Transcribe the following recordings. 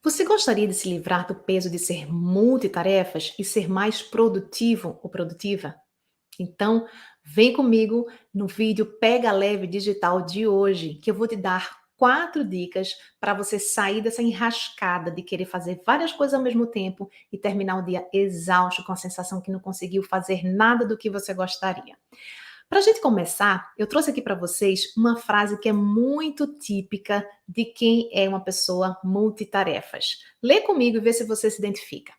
Você gostaria de se livrar do peso de ser multitarefas e ser mais produtivo ou produtiva? Então, vem comigo no vídeo Pega Leve Digital de hoje, que eu vou te dar 4 dicas para você sair dessa enrascada de querer fazer várias coisas ao mesmo tempo e terminar o dia exausto com a sensação que não conseguiu fazer nada do que você gostaria. Para a gente começar, eu trouxe aqui para vocês uma frase que é muito típica de quem é uma pessoa multitarefas. Lê comigo e vê se você se identifica.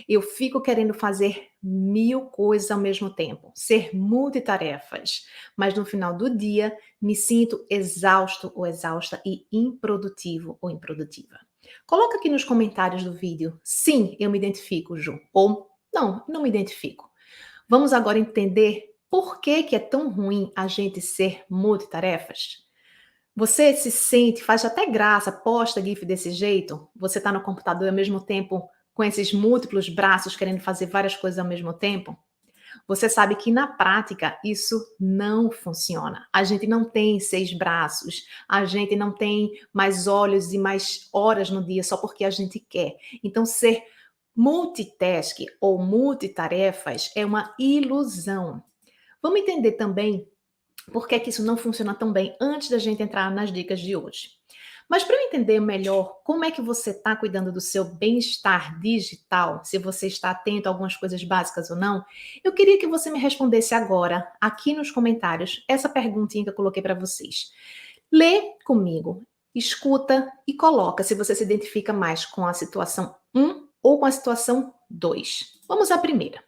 Eu fico querendo fazer 1000 coisas ao mesmo tempo, ser multitarefas, mas no final do dia me sinto exausto ou exausta e improdutivo ou improdutiva. Coloca aqui nos comentários do vídeo, sim, eu me identifico, Ju, ou não me identifico. Vamos agora entender por que que é tão ruim a gente ser multitarefas? Você se sente, faz até graça, posta GIF desse jeito? Você está no computador e ao mesmo tempo com esses múltiplos braços querendo fazer várias coisas ao mesmo tempo? Você sabe que na prática isso não funciona. A gente não tem 6 braços, a gente não tem mais olhos e mais horas no dia só porque a gente quer. Então, ser multitask ou multitarefas é uma ilusão. Vamos entender também por que isso não funciona tão bem antes da gente entrar nas dicas de hoje. Mas para eu entender melhor como é que você está cuidando do seu bem-estar digital, se você está atento a algumas coisas básicas ou não, eu queria que você me respondesse agora, aqui nos comentários, essa perguntinha que eu coloquei para vocês. Lê comigo, escuta e coloca se você se identifica mais com a situação 1 ou com a situação 2. Vamos à primeira.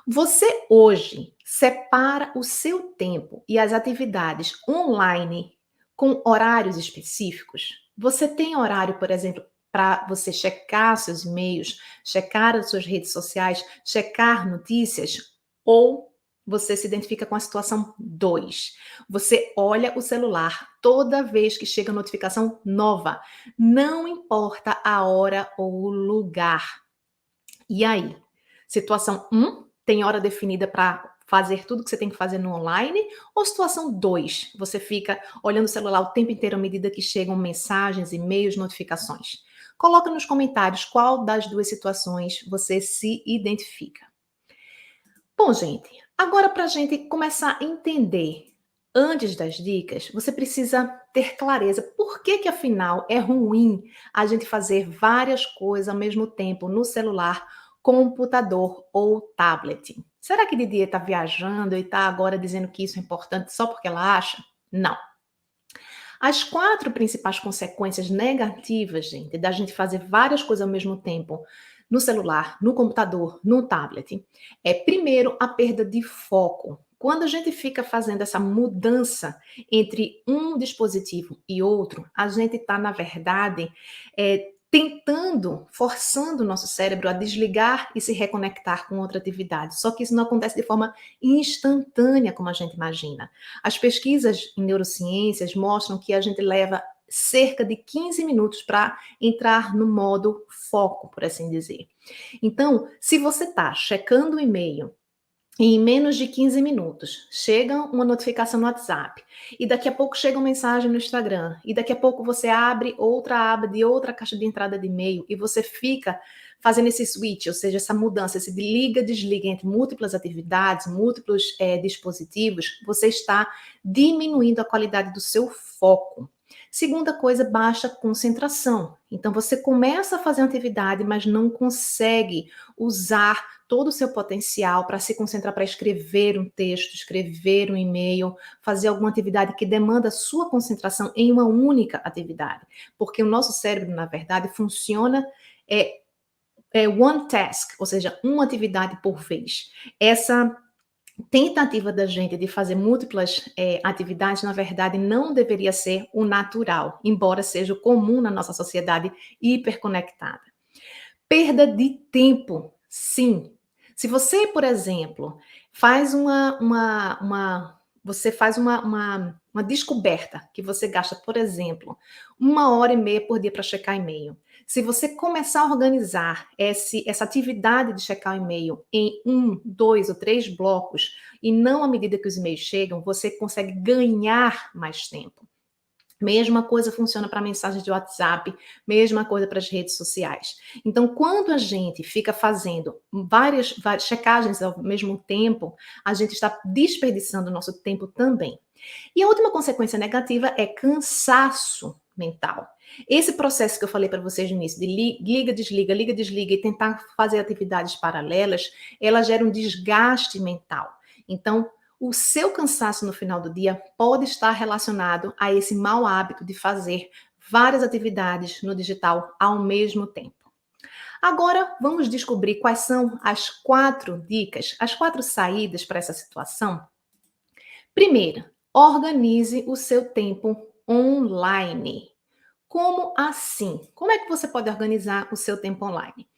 Você hoje separa o seu tempo e as atividades online com horários específicos? Você tem horário, por exemplo, para você checar seus e-mails, checar as suas redes sociais, checar notícias? Ou você se identifica com a situação 2? Você olha o celular toda vez que chega notificação nova, não importa a hora ou o lugar. E aí? Situação 1, tem hora definida para fazer tudo que você tem que fazer no online? Ou situação 2, você fica olhando o celular o tempo inteiro à medida que chegam mensagens, e-mails, notificações? Coloca nos comentários qual das 2 situações você se identifica. Bom, gente, agora para a gente começar a entender, antes das dicas, você precisa ter clareza por que que afinal é ruim a gente fazer várias coisas ao mesmo tempo no celular, computador ou tablet. Será que Didier está viajando e está agora dizendo que isso é importante só porque ela acha? Não. As 4 principais consequências negativas, gente, da gente fazer várias coisas ao mesmo tempo, no celular, no computador, no tablet, é primeiro a perda de foco. Quando a gente fica fazendo essa mudança entre um dispositivo e outro, a gente está, na verdade, tentando, forçando o nosso cérebro a desligar e se reconectar com outra atividade. Só que isso não acontece de forma instantânea, como a gente imagina. As pesquisas em neurociências mostram que a gente leva cerca de 15 minutos para entrar no modo foco, por assim dizer. Então, se você está checando o e-mail e em menos de 15 minutos chega uma notificação no WhatsApp, e daqui a pouco chega uma mensagem no Instagram, e daqui a pouco você abre outra aba de outra caixa de entrada de e-mail, e você fica fazendo esse switch, ou seja, essa mudança, esse liga, desliga entre múltiplas atividades, múltiplos dispositivos, você está diminuindo a qualidade do seu foco. Segunda coisa, baixa concentração. Então você começa a fazer uma atividade, mas não consegue usar todo o seu potencial para se concentrar para escrever um texto, escrever um e-mail, fazer alguma atividade que demanda sua concentração em uma única atividade. Porque o nosso cérebro, na verdade, funciona one task, ou seja, uma atividade por vez. Essa tentativa da gente de fazer múltiplas atividades, na verdade, não deveria ser o natural, embora seja o comum na nossa sociedade hiperconectada. Perda de tempo, sim. Se você, por exemplo, faz você faz uma descoberta que você gasta, por exemplo, 1h30 por dia para checar e-mail. Se você começar a organizar essa atividade de checar o e-mail em 1, 2 ou 3 blocos, e não à medida que os e-mails chegam, você consegue ganhar mais tempo. Mesma coisa funciona para mensagens de WhatsApp, mesma coisa para as redes sociais. Então, quando a gente fica fazendo várias checagens ao mesmo tempo, a gente está desperdiçando o nosso tempo também. E a última consequência negativa é cansaço mental. Esse processo que eu falei para vocês no início, de liga, desliga e tentar fazer atividades paralelas, ela gera um desgaste mental. Então, o seu cansaço no final do dia pode estar relacionado a esse mau hábito de fazer várias atividades no digital ao mesmo tempo. Agora, vamos descobrir quais são as 4 dicas, as 4 saídas para essa situação. Primeira, organize o seu tempo online. Como assim? Como é que você pode organizar o seu tempo online?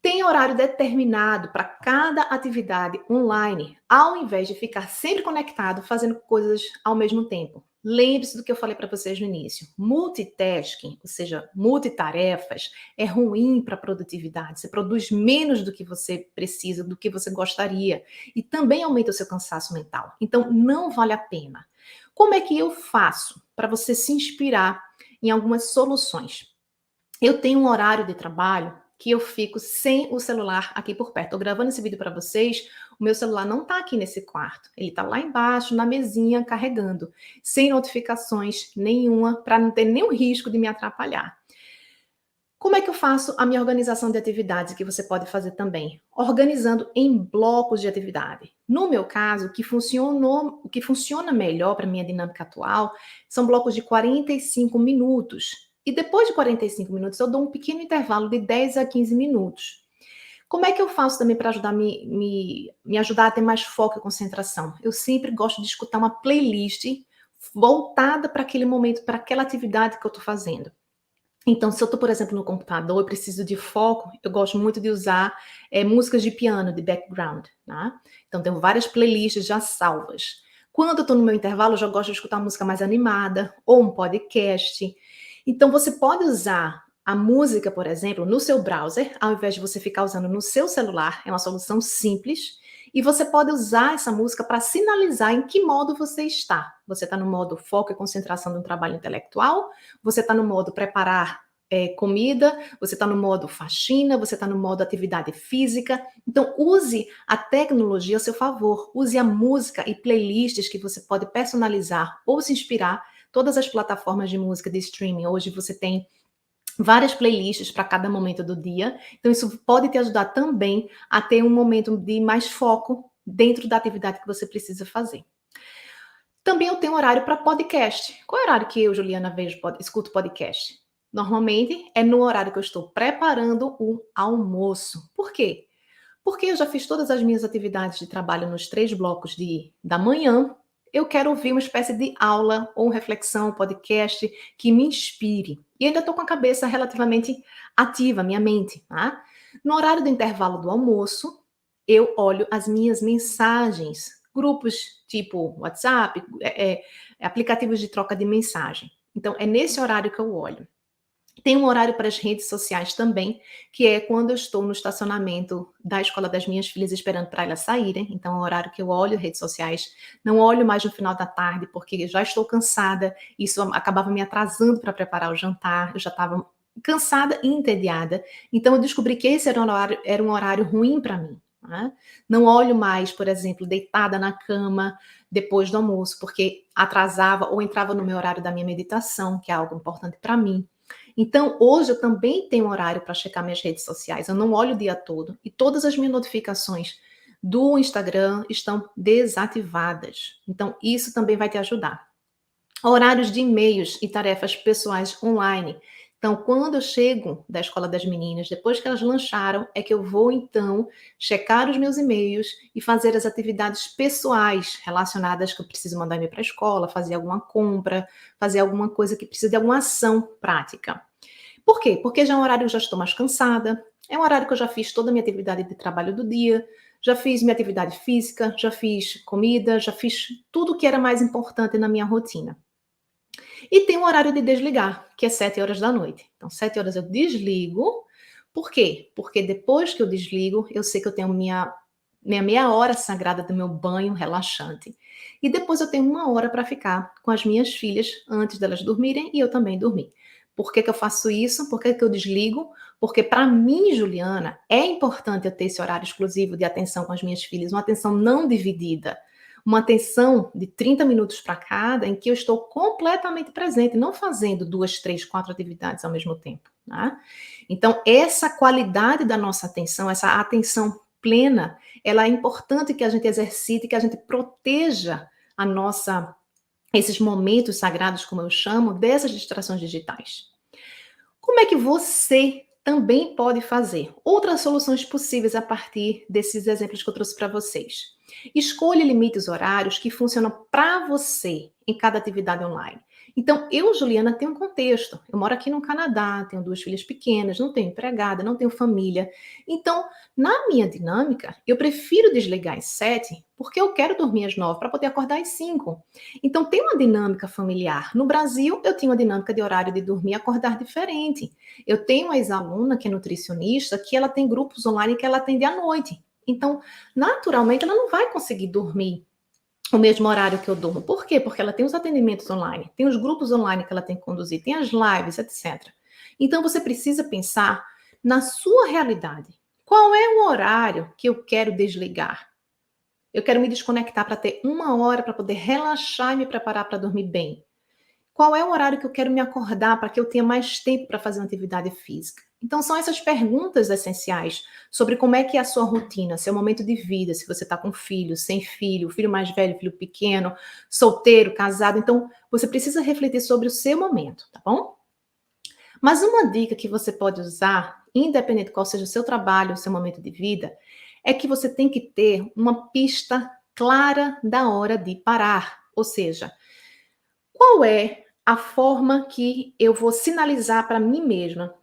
Tem horário determinado para cada atividade online, ao invés de ficar sempre conectado, fazendo coisas ao mesmo tempo. Lembre-se do que eu falei para vocês no início. Multitasking, ou seja, multitarefas, é ruim para a produtividade. Você produz menos do que você precisa, do que você gostaria. E também aumenta o seu cansaço mental. Então, não vale a pena. Como é que eu faço para você se inspirar em algumas soluções? Eu tenho um horário de trabalho que eu fico sem o celular aqui por perto. Estou gravando esse vídeo para vocês, o meu celular não está aqui nesse quarto. Ele está lá embaixo, na mesinha, carregando, sem notificações nenhuma, para não ter nenhum risco de me atrapalhar. Como é que eu faço a minha organização de atividades, que você pode fazer também? Organizando em blocos de atividade. No meu caso, o que funciona melhor para a minha dinâmica atual são blocos de 45 minutos. E depois de 45 minutos, eu dou um pequeno intervalo de 10 a 15 minutos. Como é que eu faço também para ajudar me ajudar a ter mais foco e concentração? Eu sempre gosto de escutar uma playlist voltada para aquele momento, para aquela atividade que eu estou fazendo. Então, se eu estou, por exemplo, no computador, eu preciso de foco, eu gosto muito de usar músicas de piano, de background, né? Então, tenho várias playlists já salvas. Quando eu estou no meu intervalo, eu já gosto de escutar música mais animada, ou um podcast. Então, você pode usar a música, por exemplo, no seu browser, ao invés de você ficar usando no seu celular, é uma solução simples. E você pode usar essa música para sinalizar em que modo você está. Você está no modo foco e concentração no trabalho intelectual? Você está no modo preparar comida? Você está no modo faxina? Você está no modo atividade física? Então, use a tecnologia a seu favor. Use a música e playlists que você pode personalizar ou se inspirar. Todas as plataformas de música de streaming, hoje você tem várias playlists para cada momento do dia. Então, isso pode te ajudar também a ter um momento de mais foco dentro da atividade que você precisa fazer. Também eu tenho horário para podcast. Qual é o horário que eu, Juliana, escuto podcast? Normalmente é no horário que eu estou preparando o almoço. Por quê? Porque eu já fiz todas as minhas atividades de trabalho nos 3 blocos da manhã. Eu quero ouvir uma espécie de aula ou reflexão, podcast que me inspire. E ainda estou com a cabeça relativamente ativa, minha mente. Tá? No horário do intervalo do almoço, eu olho as minhas mensagens, grupos tipo WhatsApp, aplicativos de troca de mensagem. Então, é nesse horário que eu olho. Tem um horário para as redes sociais também, que é quando eu estou no estacionamento da escola das minhas filhas esperando para elas saírem. Então, é o horário que eu olho redes sociais. Não olho mais no final da tarde, porque já estou cansada. Isso acabava me atrasando para preparar o jantar. Eu já estava cansada e entediada. Então, eu descobri que esse era um horário ruim para mim. Né? Não olho mais, por exemplo, deitada na cama depois do almoço, porque atrasava ou entrava no meu horário da minha meditação, que é algo importante para mim. Então, hoje eu também tenho horário para checar minhas redes sociais. Eu não olho o dia todo e todas as minhas notificações do Instagram estão desativadas. Então, isso também vai te ajudar. Horários de e-mails e tarefas pessoais online. Então, quando eu chego da escola das meninas, depois que elas lancharam, é que eu vou então checar os meus e-mails e fazer as atividades pessoais relacionadas que eu preciso mandar e-mail para a escola, fazer alguma compra, fazer alguma coisa que precisa de alguma ação prática. Por quê? Porque já é um horário que eu já estou mais cansada, é um horário que eu já fiz toda a minha atividade de trabalho do dia, já fiz minha atividade física, já fiz comida, já fiz tudo o que era mais importante na minha rotina. E tem um horário de desligar, que é 7 horas da noite. Então, 7 horas eu desligo. Por quê? Porque depois que eu desligo, eu sei que eu tenho minha minha meia hora sagrada do meu banho relaxante. E depois eu tenho uma hora para ficar com as minhas filhas antes delas dormirem e eu também dormir. Por que que eu faço isso? Por que que eu desligo? Porque para mim, Juliana, é importante eu ter esse horário exclusivo de atenção com as minhas filhas, uma atenção não dividida, uma atenção de 30 minutos para cada, em que eu estou completamente presente, não fazendo 2, 3, 4 atividades ao mesmo tempo. Tá? Então, essa qualidade da nossa atenção, essa atenção plena, ela é importante que a gente exercite, que a gente proteja a nossa, esses momentos sagrados, como eu chamo, dessas distrações digitais. Como é que você também pode fazer? Outras soluções possíveis a partir desses exemplos que eu trouxe para vocês. Escolha limites horários que funcionam para você em cada atividade online. Então, eu, Juliana, tenho um contexto. Eu moro aqui no Canadá, tenho 2 filhas pequenas, não tenho empregada, não tenho família. Então, na minha dinâmica, eu prefiro desligar às 7, porque eu quero dormir às 9 para poder acordar às 5. Então, tem uma dinâmica familiar. No Brasil, eu tinha uma dinâmica de horário de dormir e acordar diferente. Eu tenho uma ex-aluna que é nutricionista, que ela tem grupos online que ela atende à noite. Então, naturalmente, ela não vai conseguir dormir o mesmo horário que eu durmo. Por quê? Porque ela tem os atendimentos online, tem os grupos online que ela tem que conduzir, tem as lives, etc. Então, você precisa pensar na sua realidade. Qual é o horário que eu quero desligar? Eu quero me desconectar para ter uma hora para poder relaxar e me preparar para dormir bem. Qual é o horário que eu quero me acordar para que eu tenha mais tempo para fazer uma atividade física? Então, são essas perguntas essenciais sobre como é que é a sua rotina, seu momento de vida, se você está com filho, sem filho, filho mais velho, filho pequeno, solteiro, casado. Então, você precisa refletir sobre o seu momento, tá bom? Mas uma dica que você pode usar, independente qual seja o seu trabalho, o seu momento de vida, é que você tem que ter uma pista clara da hora de parar. Ou seja, qual é a forma que eu vou sinalizar para mim mesma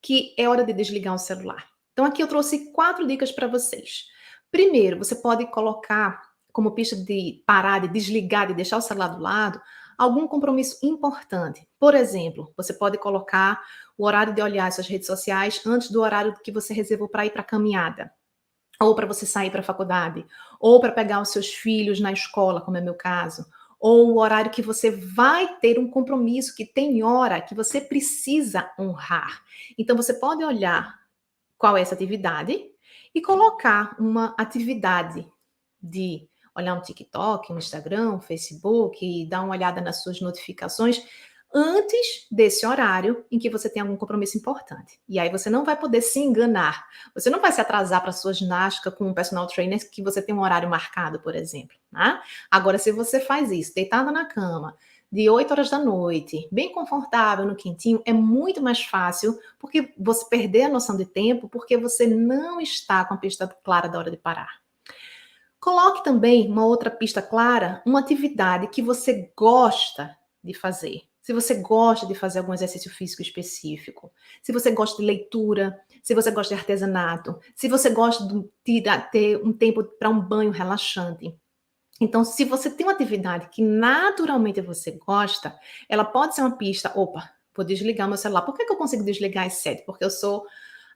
que é hora de desligar o celular? Então, aqui eu trouxe 4 dicas para vocês. Primeiro, você pode colocar como pista de parar, de desligar, de deixar o celular do lado, algum compromisso importante. Por exemplo, você pode colocar o horário de olhar suas redes sociais antes do horário que você reservou para ir para a caminhada, ou para você sair para a faculdade, ou para pegar os seus filhos na escola, como é meu caso, ou o horário que você vai ter um compromisso, que tem hora que você precisa honrar. Então, você pode olhar qual é essa atividade e colocar uma atividade de olhar um TikTok, um Instagram, um Facebook, dar uma olhada nas suas notificações antes desse horário em que você tem algum compromisso importante. E aí você não vai poder se enganar. Você não vai se atrasar para a sua ginástica com um personal trainer que você tem um horário marcado, por exemplo. Né? Agora, se você faz isso deitada na cama, de 8 horas da noite, bem confortável, no quentinho, é muito mais fácil, porque você perder a noção de tempo, porque você não está com a pista clara da hora de parar. Coloque também uma outra pista clara, uma atividade que você gosta de fazer. Se você gosta de fazer algum exercício físico específico, se você gosta de leitura, se você gosta de artesanato, se você gosta de ter um tempo para um banho relaxante. Então, se você tem uma atividade que naturalmente você gosta, ela pode ser uma pista, opa, vou desligar meu celular. Por que que eu consigo desligar às 7? Porque eu sou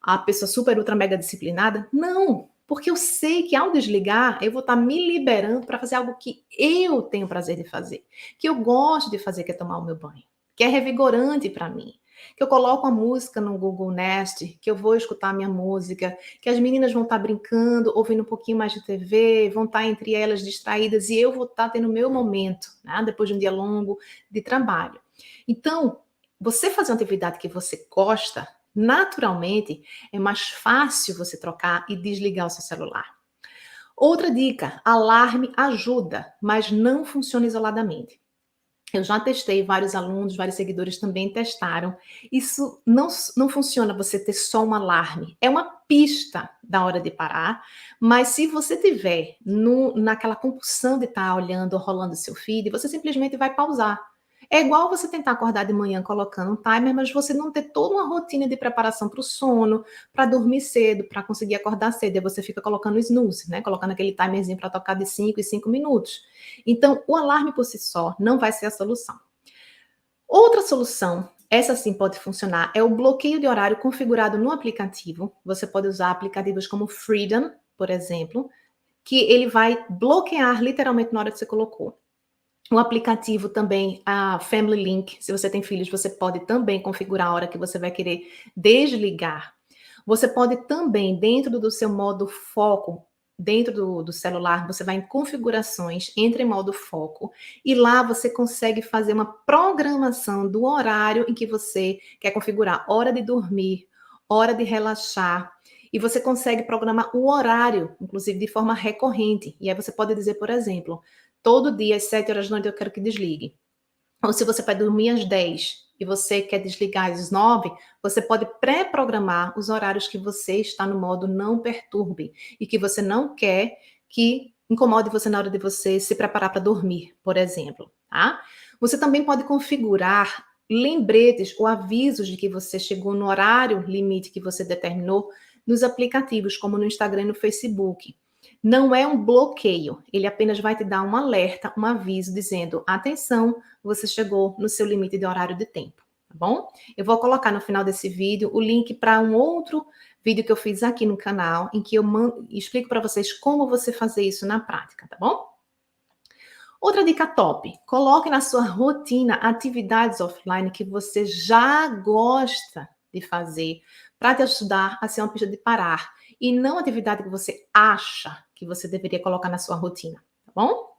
a pessoa super, ultra, mega disciplinada? Não, porque eu sei que ao desligar, eu vou estar me liberando para fazer algo que eu tenho prazer de fazer, que eu gosto de fazer, que é tomar o meu banho, que é revigorante para mim. Que eu coloco a música no Google Nest, que eu vou escutar a minha música, que as meninas vão estar brincando, ouvindo um pouquinho mais de TV, vão estar entre elas distraídas e eu vou estar tendo o meu momento, né? Depois de um dia longo de trabalho. Então, você fazer uma atividade que você gosta, naturalmente, é mais fácil você trocar e desligar o seu celular. Outra dica, alarme ajuda, mas não funciona isoladamente. Eu já testei, vários alunos, vários seguidores também testaram. Isso não funciona você ter só um alarme. É uma pista da hora de parar, mas se você tiver naquela compulsão de estar olhando ou rolando seu feed, você simplesmente vai pausar. É igual você tentar acordar de manhã colocando um timer, mas você não ter toda uma rotina de preparação para o sono, para dormir cedo, para conseguir acordar cedo. Aí você fica colocando snooze, né? Colocando aquele timerzinho para tocar de 5 em 5 minutos. Então, o alarme por si só não vai ser a solução. Outra solução, essa sim pode funcionar, é o bloqueio de horário configurado no aplicativo. Você pode usar aplicativos como Freedom, por exemplo, que ele vai bloquear literalmente na hora que você colocou. O aplicativo também, a Family Link, se você tem filhos, você pode também configurar a hora que você vai querer desligar. Você pode também, dentro do seu modo foco, dentro do celular, você vai em configurações, entra em modo foco, e lá você consegue fazer uma programação do horário em que você quer configurar hora de dormir, hora de relaxar, e você consegue programar o horário, inclusive de forma recorrente. E aí você pode dizer, por exemplo, todo dia às 7 horas da noite eu quero que desligue. Ou se você vai dormir às 10 e você quer desligar às 9, você pode pré-programar os horários que você está no modo não perturbe e que você não quer que incomode você na hora de você se preparar para dormir, por exemplo, tá? Você também pode configurar lembretes ou avisos de que você chegou no horário limite que você determinou nos aplicativos, como no Instagram e no Facebook. Não é um bloqueio, ele apenas vai te dar um alerta, um aviso dizendo: atenção, você chegou no seu limite de horário de tempo, tá bom? Eu vou colocar no final desse vídeo o link para um outro vídeo que eu fiz aqui no canal, em que eu explico para vocês como você fazer isso na prática, tá bom? Outra dica top: coloque na sua rotina atividades offline que você já gosta de fazer para te ajudar a ser uma pista de parar e não atividade que você acha que você deveria colocar na sua rotina, tá bom?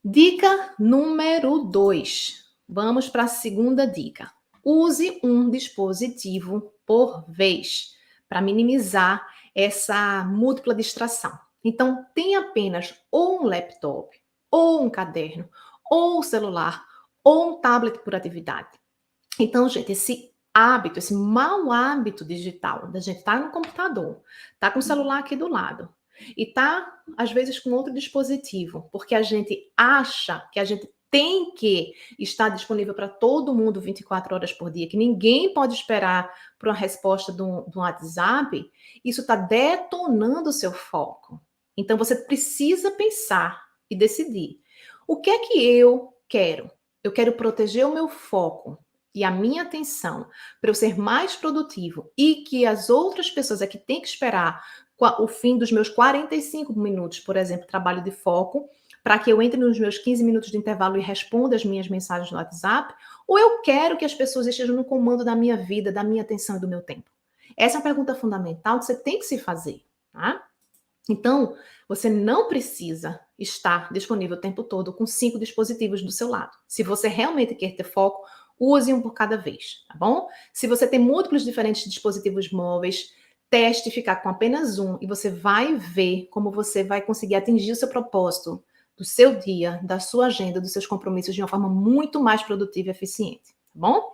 Dica número 2. Vamos para a segunda dica. Use um dispositivo por vez para minimizar essa múltipla distração. Então, tenha apenas ou um laptop, ou um caderno, ou um celular, ou um tablet por atividade. Então, gente, esse hábito, esse mau hábito digital, da gente estar no computador, tá com o celular aqui do lado, e tá, às vezes, com outro dispositivo, porque a gente acha que a gente tem que estar disponível para todo mundo 24 horas por dia, que ninguém pode esperar por uma resposta do WhatsApp, isso está detonando o seu foco. Então, você precisa pensar e decidir. O que é que eu quero? Eu quero proteger o meu foco e a minha atenção para eu ser mais produtivo e que as outras pessoas é que têm que esperar o fim dos meus 45 minutos, por exemplo, trabalho de foco, para que eu entre nos meus 15 minutos de intervalo e responda as minhas mensagens no WhatsApp, ou eu quero que as pessoas estejam no comando da minha vida, da minha atenção e do meu tempo? Essa é uma pergunta fundamental que você tem que se fazer, tá? Então, você não precisa estar disponível o tempo todo com 5 dispositivos do seu lado. Se você realmente quer ter foco, use um por cada vez, tá bom? Se você tem múltiplos diferentes dispositivos móveis, teste ficar com apenas um e você vai ver como você vai conseguir atingir o seu propósito do seu dia, da sua agenda, dos seus compromissos de uma forma muito mais produtiva e eficiente, tá bom?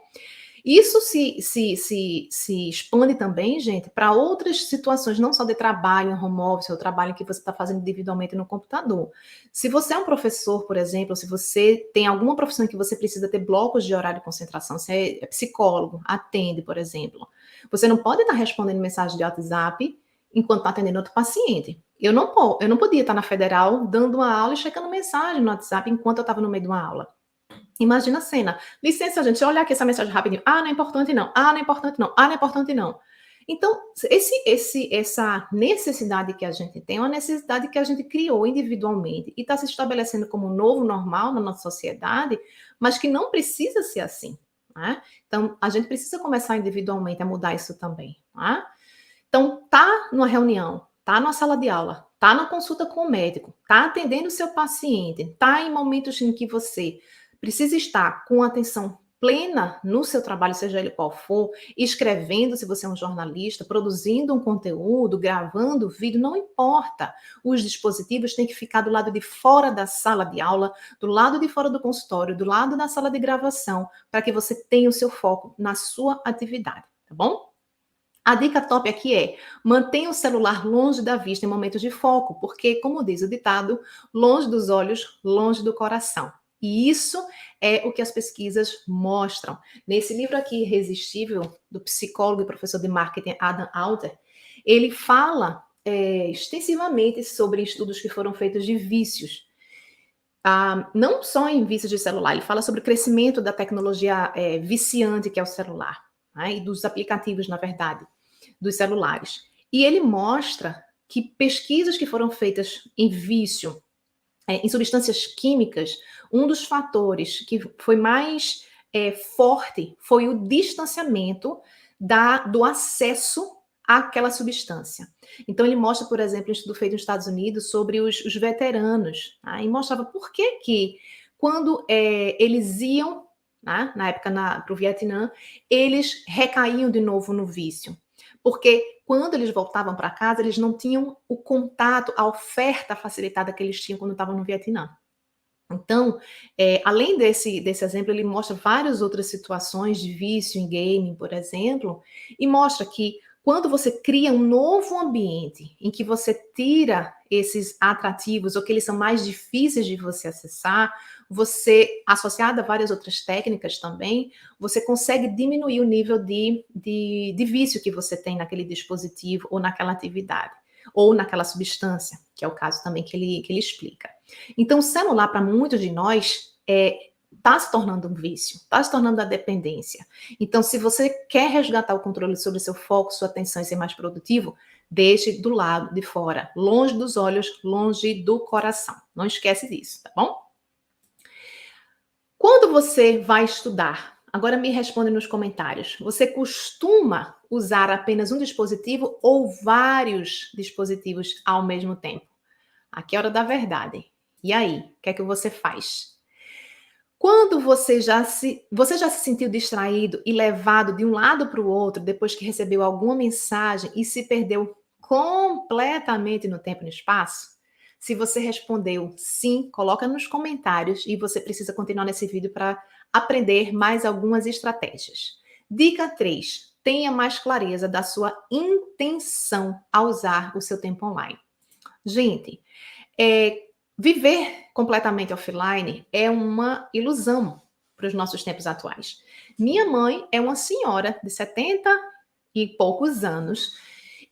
Isso se expande também, gente, para outras situações, não só de trabalho em home office, ou trabalho que você está fazendo individualmente no computador. Se você é um professor, por exemplo, se você tem alguma profissão que você precisa ter blocos de horário de concentração, você é psicólogo, atende, por exemplo, você não pode estar respondendo mensagem de WhatsApp enquanto está atendendo outro paciente. Eu não podia estar na federal dando uma aula e checando mensagem no WhatsApp enquanto eu estava no meio de uma aula. Imagina a cena. Licença, gente, deixa eu olhar aqui essa mensagem rapidinho. Ah, não é importante não. Ah, não é importante não. Ah, não é importante não. Então, essa necessidade que a gente tem é uma necessidade que a gente criou individualmente e está se estabelecendo como um novo normal na nossa sociedade, mas que não precisa ser assim, né? Então, a gente precisa começar individualmente a mudar isso também, né? Então, tá numa reunião, tá numa sala de aula, tá na consulta com o médico, tá atendendo o seu paciente, tá em momentos em que você precisa estar com atenção plena no seu trabalho, seja ele qual for, escrevendo, se você é um jornalista, produzindo um conteúdo, gravando vídeo, não importa. Os dispositivos têm que ficar do lado de fora da sala de aula, do lado de fora do consultório, do lado da sala de gravação, para que você tenha o seu foco na sua atividade, tá bom? A dica top aqui é: mantenha o celular longe da vista em momentos de foco, porque, como diz o ditado, longe dos olhos, longe do coração. E isso é o que as pesquisas mostram. Nesse livro aqui, Irresistível, do psicólogo e professor de marketing Adam Alter, ele fala extensivamente sobre estudos que foram feitos de vícios. Não só em vícios de celular, ele fala sobre o crescimento da tecnologia viciante que é o celular, né, e dos aplicativos, na verdade, dos celulares. E ele mostra que pesquisas que foram feitas em vício, em substâncias químicas, um dos fatores que foi mais forte foi o distanciamento do acesso àquela substância. Então, ele mostra, por exemplo, um estudo feito nos Estados Unidos sobre os veteranos, tá? E mostrava por que quando eles iam, né, na época para o Vietnã, eles recaíam de novo no vício. Porque quando eles voltavam para casa, eles não tinham o contato, a oferta facilitada que eles tinham quando estavam no Vietnã. Então, além desse exemplo, ele mostra várias outras situações de vício em gaming, por exemplo, e mostra que quando você cria um novo ambiente em que você tira esses atrativos ou que eles são mais difíceis de você acessar, você, associado a várias outras técnicas também, você consegue diminuir o nível de vício que você tem naquele dispositivo ou naquela atividade, ou naquela substância, que é o caso também que ele explica. Então, o celular, para muitos de nós, está se tornando um vício, está se tornando a dependência. Então, se você quer resgatar o controle sobre seu foco, sua atenção e ser mais produtivo, deixe do lado de fora, longe dos olhos, longe do coração. Não esquece disso, tá bom? Quando você vai estudar, agora me responde nos comentários, você costuma usar apenas um dispositivo ou vários dispositivos ao mesmo tempo? Aqui é a hora da verdade. E aí, o que é que você faz? Quando você já se sentiu distraído e levado de um lado para o outro depois que recebeu alguma mensagem e se perdeu completamente no tempo e no espaço? Se você respondeu sim, coloca nos comentários e você precisa continuar nesse vídeo para aprender mais algumas estratégias. Dica 3. Tenha mais clareza da sua intenção ao usar o seu tempo online. Gente, viver completamente offline é uma ilusão para os nossos tempos atuais. Minha mãe é uma senhora de 70 e poucos anos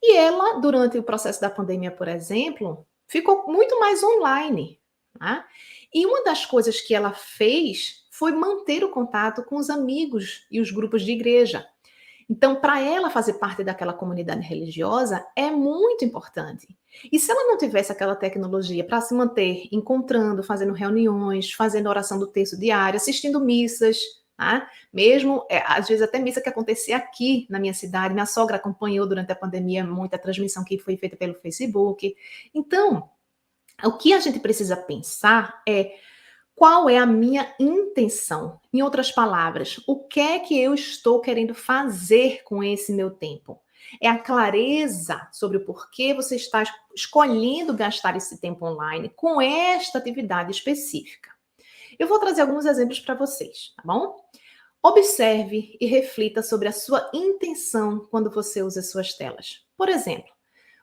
e ela, durante o processo da pandemia, por exemplo, ficou muito mais online. Tá? E uma das coisas que ela fez foi manter o contato com os amigos e os grupos de igreja. Então, para ela fazer parte daquela comunidade religiosa é muito importante. E se ela não tivesse aquela tecnologia para se manter encontrando, fazendo reuniões, fazendo oração do texto diário, assistindo missas, tá? Mesmo, às vezes até missa que acontecia aqui na minha cidade, minha sogra acompanhou durante a pandemia muita transmissão que foi feita pelo Facebook. Então, o que a gente precisa pensar é qual é a minha intenção? Em outras palavras, o que é que eu estou querendo fazer com esse meu tempo? É a clareza sobre o porquê você está escolhendo gastar esse tempo online com esta atividade específica. Eu vou trazer alguns exemplos para vocês, tá bom? Observe e reflita sobre a sua intenção quando você usa suas telas. Por exemplo,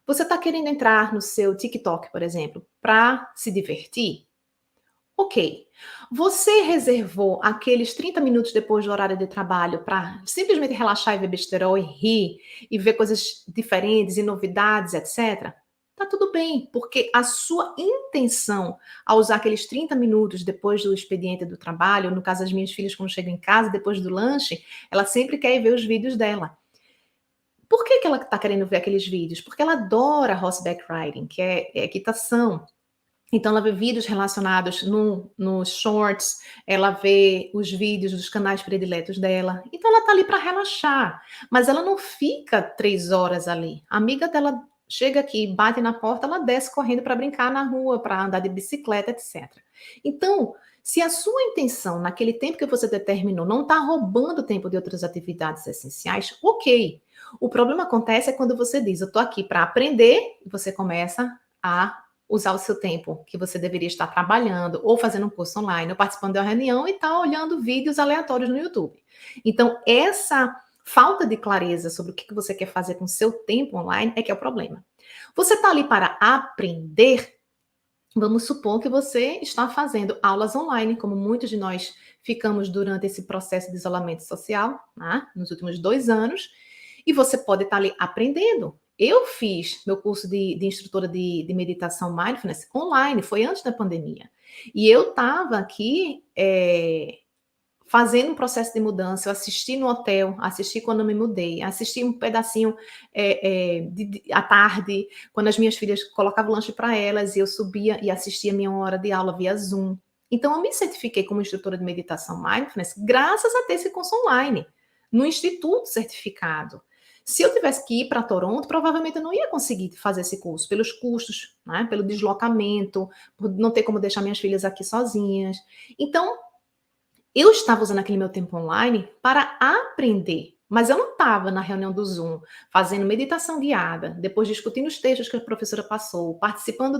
você está querendo entrar no seu TikTok, por exemplo, para se divertir? Ok. Você reservou aqueles 30 minutos depois do horário de trabalho para simplesmente relaxar e ver besterol e rir e ver coisas diferentes e novidades, etc? Tá tudo bem, porque a sua intenção ao usar aqueles 30 minutos depois do expediente do trabalho, no caso das minhas filhas, quando chegam em casa, depois do lanche, ela sempre quer ir ver os vídeos dela. Por que ela está querendo ver aqueles vídeos? Porque ela adora horseback riding, que é equitação. Então, ela vê vídeos relacionados nos shorts, ela vê os vídeos dos canais prediletos dela. Então, ela está ali para relaxar. Mas ela não fica 3 horas ali. A amiga dela chega aqui, bate na porta, ela desce correndo para brincar na rua, para andar de bicicleta, etc. Então, se a sua intenção, naquele tempo que você determinou, não está roubando o tempo de outras atividades essenciais, ok. O problema acontece é quando você diz, eu estou aqui para aprender, e você começa a usar o seu tempo que você deveria estar trabalhando, ou fazendo um curso online, ou participando de uma reunião e tá olhando vídeos aleatórios no YouTube. Então, essa falta de clareza sobre o que você quer fazer com o seu tempo online é que é o problema. Você está ali para aprender? Vamos supor que você está fazendo aulas online, como muitos de nós ficamos durante esse processo de isolamento social, né, nos últimos 2 anos, e você pode estar ali aprendendo. Eu fiz meu curso de instrutora de meditação mindfulness online, foi antes da pandemia. E eu estava aqui fazendo um processo de mudança, eu assisti no hotel, assisti quando eu me mudei, assisti um pedacinho à tarde, quando as minhas filhas colocavam lanche para elas, e eu subia e assistia a minha hora de aula via Zoom. Então, eu me certifiquei como instrutora de meditação mindfulness graças a ter esse curso online, no instituto certificado. Se eu tivesse que ir para Toronto, provavelmente eu não ia conseguir fazer esse curso, pelos custos, né, pelo deslocamento, por não ter como deixar minhas filhas aqui sozinhas. Então, eu estava usando aquele meu tempo online para aprender, mas eu não estava na reunião do Zoom, fazendo meditação guiada, depois discutindo os textos que a professora passou, participando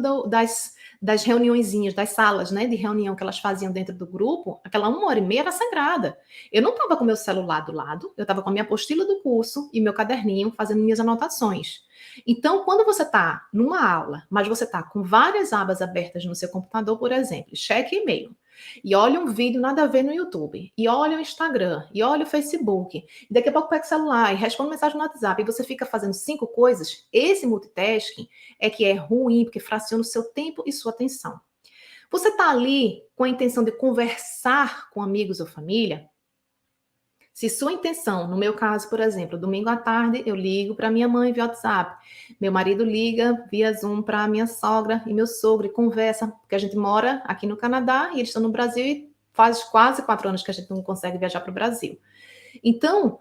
das reuniõezinhas, das salas, né, de reunião que elas faziam dentro do grupo. Aquela 1 hora e meia era sagrada. Eu não estava com meu celular do lado, eu estava com a minha apostila do curso e meu caderninho fazendo minhas anotações. Então, quando você está numa aula, mas você está com várias abas abertas no seu computador, por exemplo, cheque e-mail, e olha um vídeo nada a ver no YouTube, e olha o Instagram, e olha o Facebook, e daqui a pouco pega o celular e responde mensagem no WhatsApp, e você fica fazendo 5 coisas, esse multitasking é que é ruim, porque fraciona o seu tempo e sua atenção. Você está ali com a intenção de conversar com amigos ou família? Se sua intenção, no meu caso, por exemplo, domingo à tarde eu ligo para minha mãe via WhatsApp, meu marido liga via Zoom para minha sogra e meu sogro e conversa, porque a gente mora aqui no Canadá e eles estão no Brasil e faz quase 4 anos que a gente não consegue viajar para o Brasil. Então,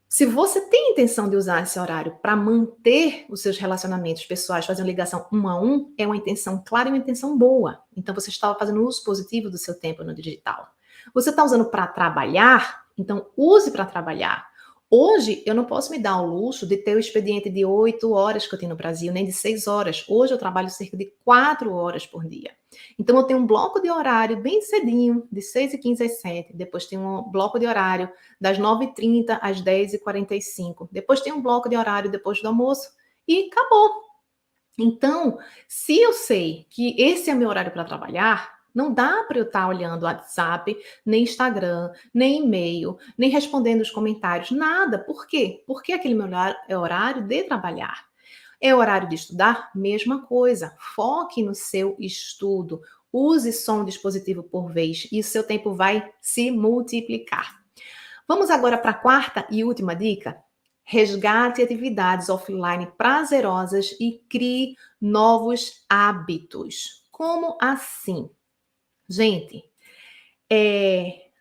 se você tem intenção de usar esse horário para manter os seus relacionamentos pessoais, fazendo ligação um a um, é uma intenção clara e uma intenção boa. Então, você estava fazendo uso positivo do seu tempo no digital. Você está usando para trabalhar? Então, use para trabalhar. Hoje, eu não posso me dar o luxo de ter o expediente de 8 horas que eu tenho no Brasil, nem de 6 horas. Hoje, eu trabalho cerca de 4 horas por dia. Então, eu tenho um bloco de horário bem cedinho, de 6h15 às 7. Depois, tem um bloco de horário das 9h30 às 10h45. Depois, tem um bloco de horário depois do almoço e acabou. Então, se eu sei que esse é meu horário para trabalhar, não dá para eu estar olhando WhatsApp, nem Instagram, nem e-mail, nem respondendo os comentários, nada. Por quê? Porque aquele meu horário é horário de trabalhar. É horário de estudar? Mesma coisa. Foque no seu estudo. Use só um dispositivo por vez e o seu tempo vai se multiplicar. Vamos agora para a quarta e última dica? Resgate atividades offline prazerosas e crie novos hábitos. Como assim? Gente,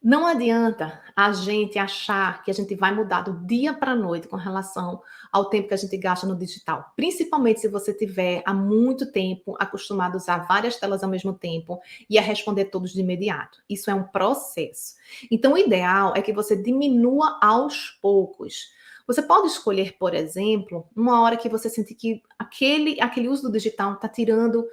não adianta a gente achar que a gente vai mudar do dia para a noite com relação ao tempo que a gente gasta no digital. Principalmente se você tiver há muito tempo acostumado a usar várias telas ao mesmo tempo e a responder todos de imediato. Isso é um processo. Então, o ideal é que você diminua aos poucos. Você pode escolher, por exemplo, uma hora que você sentir que aquele uso do digital está tirando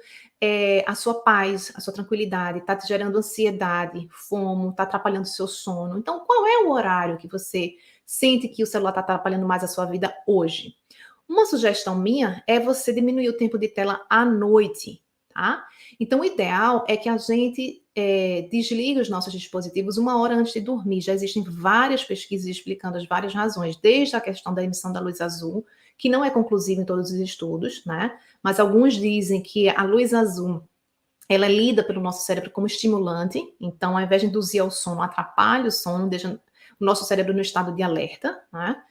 a sua paz, a sua tranquilidade, está te gerando ansiedade, fomo, está atrapalhando o seu sono. Então, qual é o horário que você sente que o celular está atrapalhando mais a sua vida hoje? Uma sugestão minha é você diminuir o tempo de tela à noite, tá? Então, o ideal é que a gente desligue os nossos dispositivos 1 hora antes de dormir. Já existem várias pesquisas explicando as várias razões, desde a questão da emissão da luz azul, que não é conclusiva em todos os estudos, né? Mas alguns dizem que a luz azul ela é lida pelo nosso cérebro como estimulante, então, ao invés de induzir ao sono, atrapalha o sono, deixa o nosso cérebro no estado de alerta, né?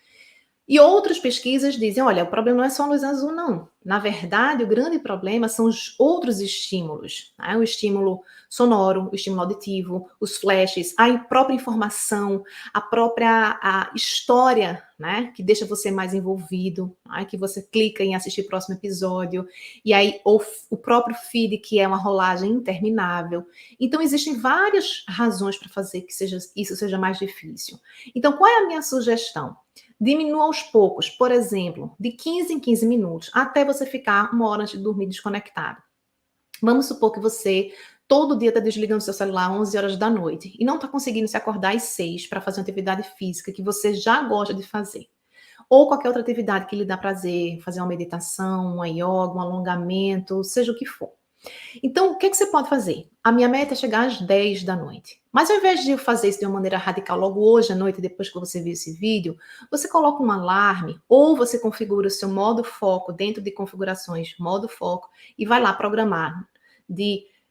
E outras pesquisas dizem, olha, o problema não é só a luz azul, não. Na verdade, o grande problema são os outros estímulos, né? O estímulo sonoro, o estímulo auditivo, os flashes, a própria informação, a história, né? Que deixa você mais envolvido, né? Que você clica em assistir o próximo episódio, e aí o próprio feed, que é uma rolagem interminável. Então, existem várias razões para fazer que isso seja mais difícil. Então, qual é a minha sugestão? Diminua aos poucos, por exemplo, de 15 em 15 minutos, até você ficar 1 hora antes de dormir desconectado. Vamos supor que você todo dia está desligando seu celular às 11 horas da noite e não está conseguindo se acordar às 6 para fazer uma atividade física que você já gosta de fazer. Ou qualquer outra atividade que lhe dá prazer, fazer uma meditação, uma yoga, um alongamento, seja o que for. Então, o que você pode fazer? A minha meta é chegar às 10 da noite. Mas ao invés de eu fazer isso de uma maneira radical logo hoje à noite, depois que você viu esse vídeo, você coloca um alarme ou você configura o seu modo foco dentro de configurações, modo foco, e vai lá programar.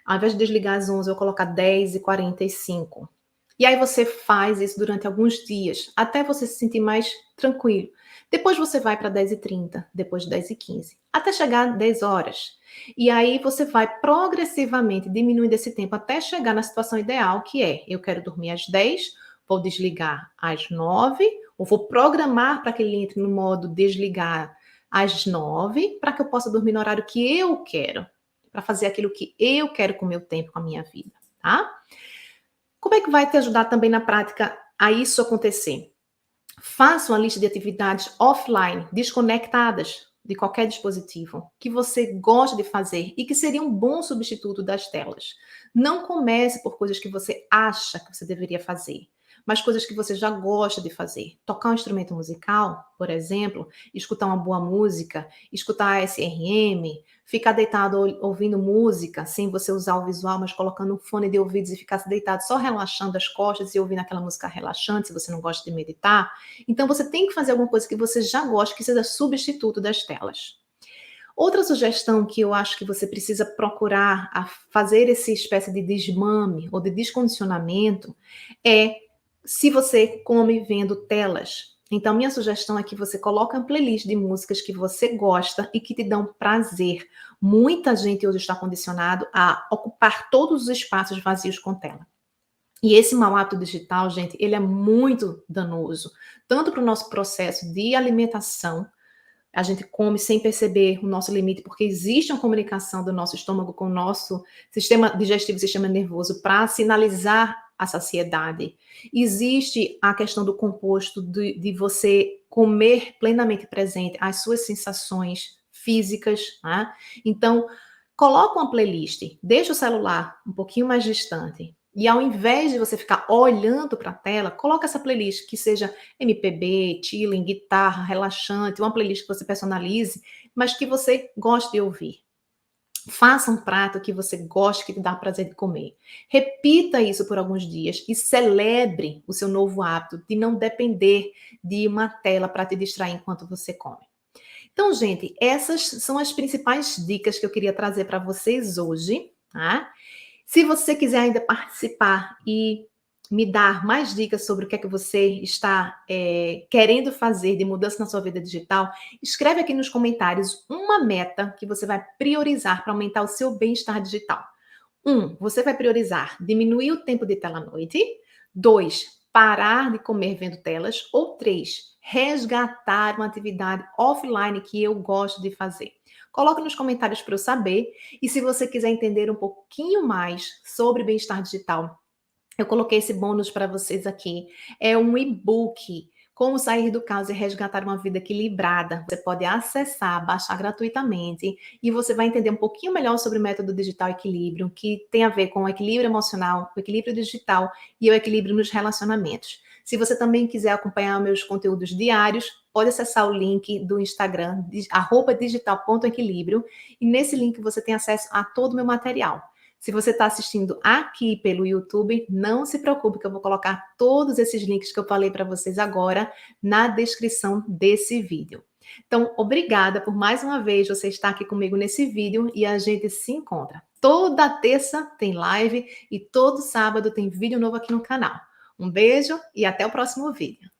Ao invés de desligar às 11, eu vou colocar 10h45. E aí você faz isso durante alguns dias, até você se sentir mais tranquilo. Depois você vai para 10h30, depois 10h15, até chegar a 10 horas. E aí você vai progressivamente diminuindo esse tempo até chegar na situação ideal, que é: eu quero dormir às 10, vou desligar às 9, ou vou programar para que ele entre no modo desligar às 9, para que eu possa dormir no horário que eu quero, para fazer aquilo que eu quero com o meu tempo, com a minha vida, tá? Como é que vai te ajudar também na prática a isso acontecer? Faça uma lista de atividades offline, desconectadas de qualquer dispositivo, que você gosta de fazer e que seria um bom substituto das telas. Não comece por coisas que você acha que você deveria fazer, mas coisas que você já gosta de fazer. Tocar um instrumento musical, por exemplo, escutar uma boa música, escutar SRM, ficar deitado ouvindo música, sem você usar o visual, mas colocando um fone de ouvidos e ficar deitado só relaxando as costas e ouvindo aquela música relaxante, se você não gosta de meditar. Então você tem que fazer alguma coisa que você já gosta, que seja substituto das telas. Outra sugestão que eu acho que você precisa procurar a fazer essa espécie de desmame ou de descondicionamento é se você come vendo telas. Então, minha sugestão é que você coloque uma playlist de músicas que você gosta e que te dão prazer. Muita gente hoje está condicionado a ocupar todos os espaços vazios com tela. E esse mau hábito digital, gente, ele é muito danoso, tanto para o nosso processo de alimentação. A gente come sem perceber o nosso limite, porque existe uma comunicação do nosso estômago com o nosso sistema digestivo, sistema nervoso, para sinalizar a saciedade. Existe a questão do composto, de você comer plenamente presente as suas sensações físicas, né? Então, coloca uma playlist, deixa o celular um pouquinho mais distante, e ao invés de você ficar olhando para a tela, coloca essa playlist que seja MPB, chilling, guitarra, relaxante, uma playlist que você personalize, mas que você goste de ouvir. Faça um prato que você goste, que te dá prazer de comer. Repita isso por alguns dias e celebre o seu novo hábito de não depender de uma tela para te distrair enquanto você come. Então, gente, essas são as principais dicas que eu queria trazer para vocês hoje, tá? Se você quiser ainda participar e me dar mais dicas sobre o que é que você está querendo fazer de mudança na sua vida digital, escreve aqui nos comentários uma meta que você vai priorizar para aumentar o seu bem-estar digital. 1, você vai priorizar diminuir o tempo de tela à noite. 2, parar de comer vendo telas. Ou 3, resgatar uma atividade offline que eu gosto de fazer. Coloque nos comentários para eu saber. E se você quiser entender um pouquinho mais sobre bem-estar digital, eu coloquei esse bônus para vocês aqui. É um e-book, Como Sair do Caos e Resgatar uma Vida Equilibrada. Você pode acessar, baixar gratuitamente e você vai entender um pouquinho melhor sobre o método digital equilíbrio, que tem a ver com o equilíbrio emocional, o equilíbrio digital e o equilíbrio nos relacionamentos. Se você também quiser acompanhar meus conteúdos diários, pode acessar o link do Instagram, @digital.equilíbrio, e nesse link você tem acesso a todo o meu material. Se você está assistindo aqui pelo YouTube, não se preocupe que eu vou colocar todos esses links que eu falei para vocês agora na descrição desse vídeo. Então, obrigada por mais uma vez você estar aqui comigo nesse vídeo e a gente se encontra. Toda terça tem live e todo sábado tem vídeo novo aqui no canal. Um beijo e até o próximo vídeo.